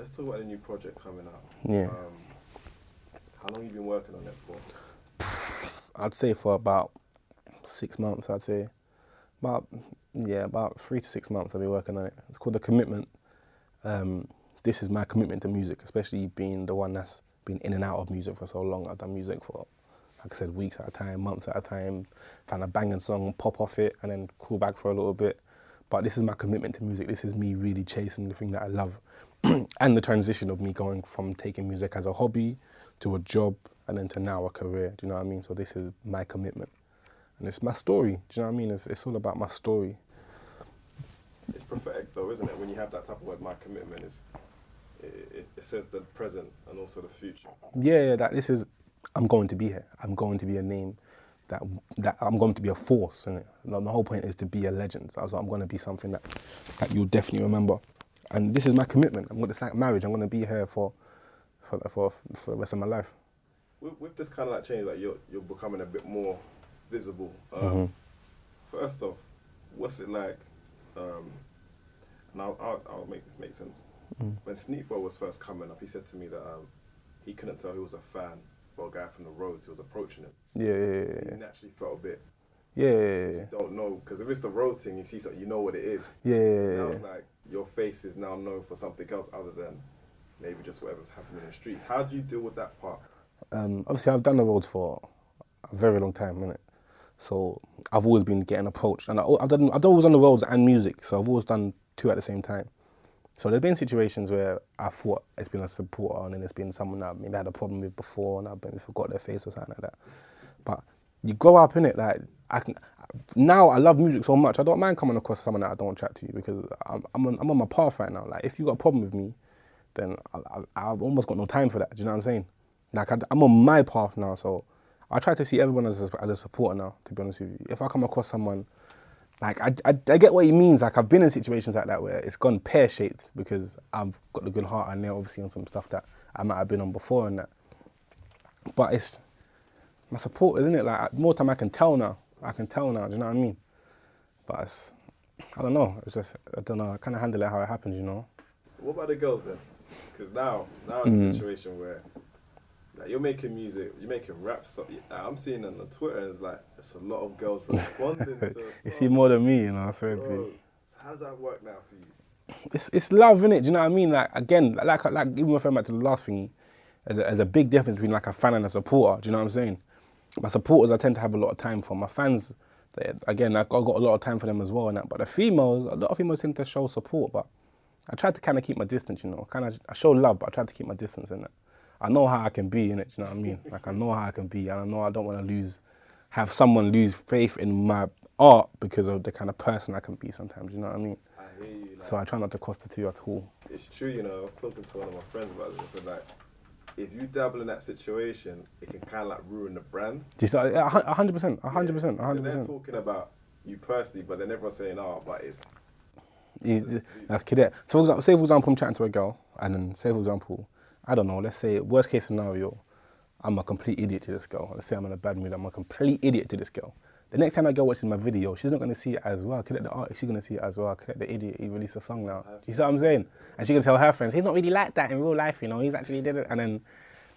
let's talk about the new project coming out. Yeah. How long have you been working on it for? I'd say for about 6 months, I'd say. About 3 to 6 months I've been working on it. It's called The Commitment. This is my commitment to music, especially being the one that's been in and out of music for so long. I've done music for, like I said, weeks at a time, months at a time, find a banging song, pop off it, and then cool back for a little bit. But this is my commitment to music. This is me really chasing the thing that I love. And the transition of me going from taking music as a hobby to a job and then to now a career, do you know what I mean? So this is my commitment. And it's my story, do you know what I mean? It's all about my story. It's prophetic though, isn't it? When you have that type of word, my commitment, it says the present and also the future. Yeah, that this is, I'm going to be here. I'm going to be a name that I'm going to be a force. And the whole point is to be a legend. So I'm going to be something that you'll definitely remember. And this is my commitment. It's like marriage. I'm going to be here for the rest of my life. With this kind of like change, like you're becoming a bit more visible. First off, what's it like? And I'll make this make sense. When Sneakbo was first coming up, he said to me that he couldn't tell he was a fan of a guy from the roads who was approaching him. Yeah. So he naturally felt a bit. Yeah. You don't know, because if it's the road thing, you see something, you know what it is. Yeah. Now it's like your face is now known for something else other than maybe just whatever's happening in the streets. How do you deal with that part? Obviously, I've done the roads for a very long time, innit? So I've always been getting approached, and I've always done the roads and music, so I've always done two at the same time. So there's been situations where I thought it's been a supporter, and then it's been someone that maybe I had a problem with before, and I've maybe forgot their face or something like that. But you grow up in it, like now I love music so much. I don't mind coming across someone that I don't chat to you because I'm on my path right now. Like if you got a problem with me, then I've almost got no time for that. Do you know what I'm saying? Like I'm on my path now, so I try to see everyone as a supporter now. To be honest with you, if I come across someone, like I get what he means. Like I've been in situations like that where it's gone pear-shaped because I've got the good heart and they're obviously on some stuff that I might have been on before and that. But it's my support, isn't it? Like more time I can tell now. Do you know what I mean? But I don't know. I don't know. I kind of handle it how it happens, you know. What about the girls then? Because now it's a situation where like, you're making music, you're making rap. So I'm seeing on the Twitter, and it's a lot of girls responding to. You see more than me, you know. I swear to you. So how does that work now for you? It's love, innit? Do you know what I mean? Like again, like even referring back to the last thingy, there's a big difference between like a fan and a supporter. Do you know what I'm saying? My supporters, I tend to have a lot of time for. My fans, again, I've got a lot of time for them as well. And that. But the females, a lot of females tend to show support, but I try to kind of keep my distance, you know. I show love, but I try to keep my distance in it. I know how I can be in it, you know what I mean? Like I know how I can be, and I know I don't want to have someone lose faith in my art because of the kind of person I can be sometimes, you know what I mean? I hear you. Like, so I try not to cross the two at all. It's true, you know. I was talking to one of my friends about this, and like, if you dabble in that situation, it can kind of like ruin the brand. Do you see? 100%, 100%. And they're talking about you personally, but then everyone's saying, but it's... That's Cadet. So say for example, I'm chatting to a girl, and then say for example, I don't know, let's say worst case scenario, I'm a complete idiot to this girl. Let's say I'm in a bad mood, I'm a complete idiot to this girl. The next time that girl watches my video, she's not going to see it as well. Cadet the artist, she's going to see it as well. Cadet the idiot, he released a song now. Do you see what I'm saying? And she's going to tell her friends, he's not really like that in real life, you know, he's actually did it. And then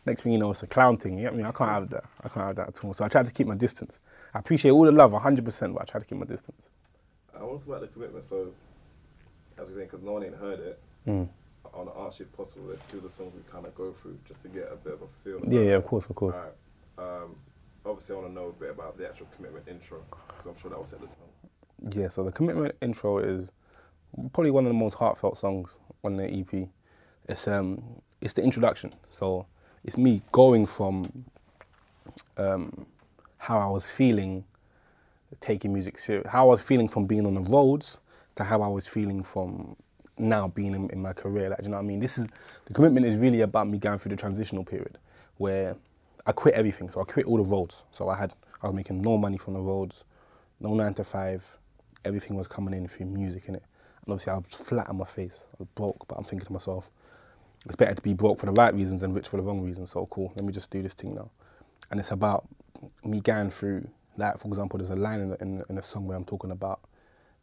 next thing you know, it's a clown thing, you get me? I can't have that. I can't have that at all. So I try to keep my distance. I appreciate all the love, 100%, but I try to keep my distance. I want to talk about the commitment. So, as we're saying, because no one ain't heard it, I want to ask you if possible, there's two of the songs we kind of go through just to get a bit of a feel. Yeah, of course. All right. Obviously, I want to know a bit about the actual Commitment intro, because I'm sure that will set the tone. Yeah, so the Commitment intro is probably one of the most heartfelt songs on the EP. It's the introduction. So it's me going from how I was feeling taking music serious, how I was feeling from being on the roads to how I was feeling from now being in my career. Like, do you know what I mean? The Commitment is really about me going through the transitional period where I quit everything. So I quit all the roads. So I was making no money from the roads, no 9 to 5. Everything was coming in through music, innit? And obviously I was flat on my face. I was broke, but I'm thinking to myself, it's better to be broke for the right reasons than rich for the wrong reasons. So cool, let me just do this thing now. And it's about me going through, like for example, there's a line in the song where I'm talking about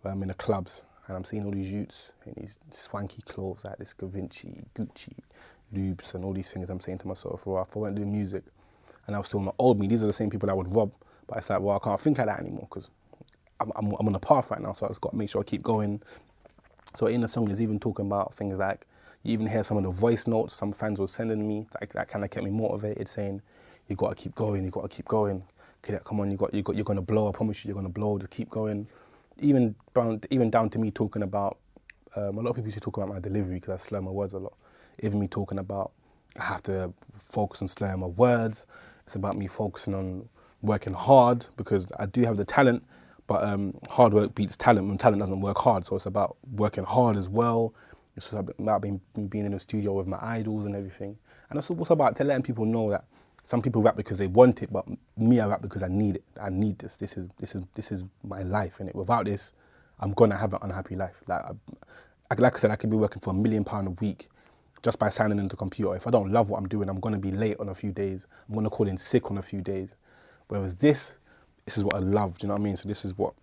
where I'm in the clubs and I'm seeing all these youths in these swanky clothes like this Givenchy, Gucci, Lubes, and all these things. I'm saying to myself, well, if I weren't doing music and I was still on the old me, these are the same people I would rob. But it's like, well, I can't think like that anymore because I'm on a path right now, so I've just got to make sure I keep going. So in the song, there's even talking about things like, you even hear some of the voice notes some fans were sending me, that kind of kept me motivated, saying, you got to keep going, you got to keep going. Cadet, come on, you're going to blow, I promise you, you're going to blow, just keep going. Even down to me talking about, a lot of people used to talk about my delivery because I slur my words a lot. Even me talking about, I have to focus on slurring my words. It's about me focusing on working hard because I do have the talent, but hard work beats talent when talent doesn't work hard. So it's about working hard as well. It's about me being in the studio with my idols and everything. And it's also about letting people know that some people rap because they want it, but me, I rap because I need it. I need this. This is my life, and without this, I'm gonna have an unhappy life. Like I said, I could be working for £1 million a week just by signing into a computer. If I don't love what I'm doing, I'm gonna be late on a few days. I'm gonna call in sick on a few days. Whereas this is what I love. Do you know what I mean? So this is what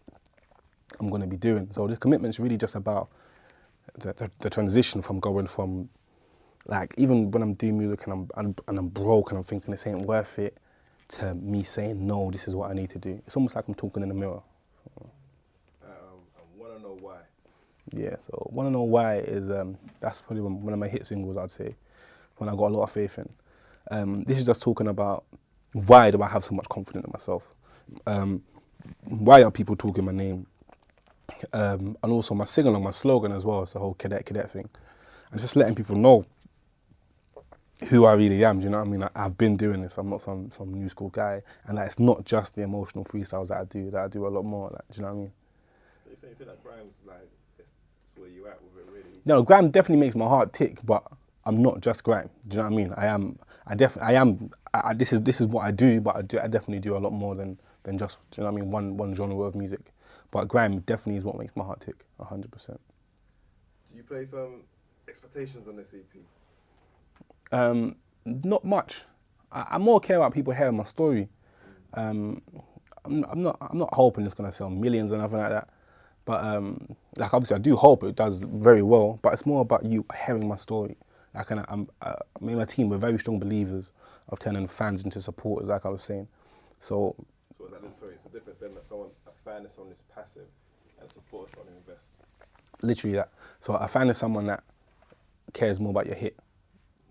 I'm gonna be doing. So this commitment's really just about the transition from going from, like, even when I'm doing music and I'm broke and I'm thinking this ain't worth it, to me saying, no, this is what I need to do. It's almost like I'm talking in the mirror. I want to know why. Yeah, so Want to Know Why is, that's probably one of my hit singles, I'd say, when I got a lot of faith in. This is just talking about, why do I have so much confidence in myself? Why are people talking my name? And also my sing-along, my slogan as well, it's the whole Cadet thing. And just letting people know who I really am, do you know what I mean? I've been doing this, I'm not some new school guy, and it's not just the emotional freestyles that I do a lot more, like, do you know what I mean? You say that Grime's like, it's where you at with it, really? No, Grime definitely makes my heart tick, but I'm not just Grime, do you know what I mean? This is what I do, but I definitely do a lot more than just, do you know what I mean, one genre of music. But Grime definitely is what makes my heart tick, 100%. Do you play some expectations on this EP? Not much. I more care about people hearing my story. I'm not hoping it's gonna sell millions or nothing like that. But like, obviously I do hope it does very well. But it's more about you hearing my story. Like, me and my team, we're very strong believers of turning fans into supporters, like I was saying. So it's the difference then that a fan is someone who's passive and a supporter is someone who invests. Literally that. So a fan is someone that cares more about your hit.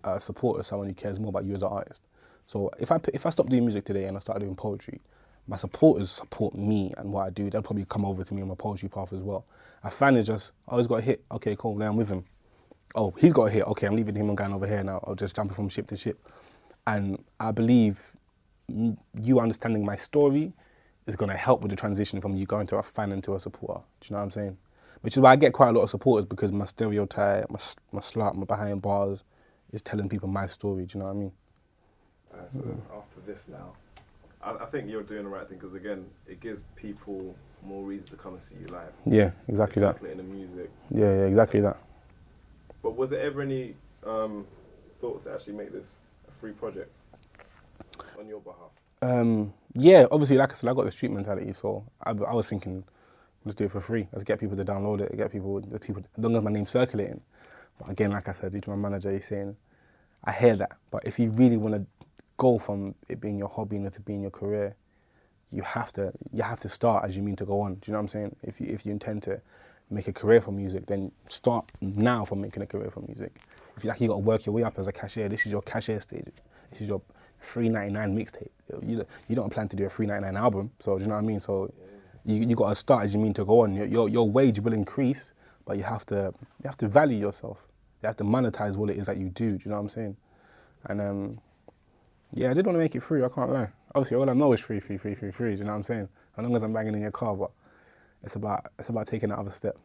A supporter is someone who cares more about you as an artist. So if I stop doing music today and I start doing poetry, my supporters support me and what I do. They'll probably come over to me on my poetry path as well. A fan is just, oh, he's got a hit. Okay, cool, now I'm with him. Oh, he's got a hit. Okay, I'm leaving him and going over here now. I'll just jump from ship to ship. And I believe you understanding my story is going to help with the transition from you going to a fan into a supporter. Do you know what I'm saying? Which is why I get quite a lot of supporters, because my stereotype, my slut, my behind bars is telling people my story. Do you know what I mean? So after this now, I think you're doing the right thing, because again, it gives people more reason to come and see you live. Yeah, exactly that. Circulating the music. Yeah, exactly that. But was there ever any thought to actually make this a free project on your behalf? Yeah, obviously, like I said, I got the street mentality, so I was thinking, let's do it for free. Let's get people to download it, get people, as long as my name's circulating. But again, like I said, due to my manager, he's saying, I hear that, but if you really want to go from it being your hobby into being your career, you have to start as you mean to go on. Do you know what I'm saying? If you intend to make a career from music, then start now from making a career from music. If you got to work your way up as a cashier, this is your cashier stage. This is your $3.99 mixtape. You don't plan to do a $3.99 album, so do you know what I mean? So you got to start as you mean to go on. Your wage will increase, but you have to value yourself. You have to monetize what it is that you do. Do you know what I'm saying? And yeah, I did want to make it free. I can't lie. Obviously, all I know is free. Do you know what I'm saying? As long as I'm banging in your car, but it's about taking that other step.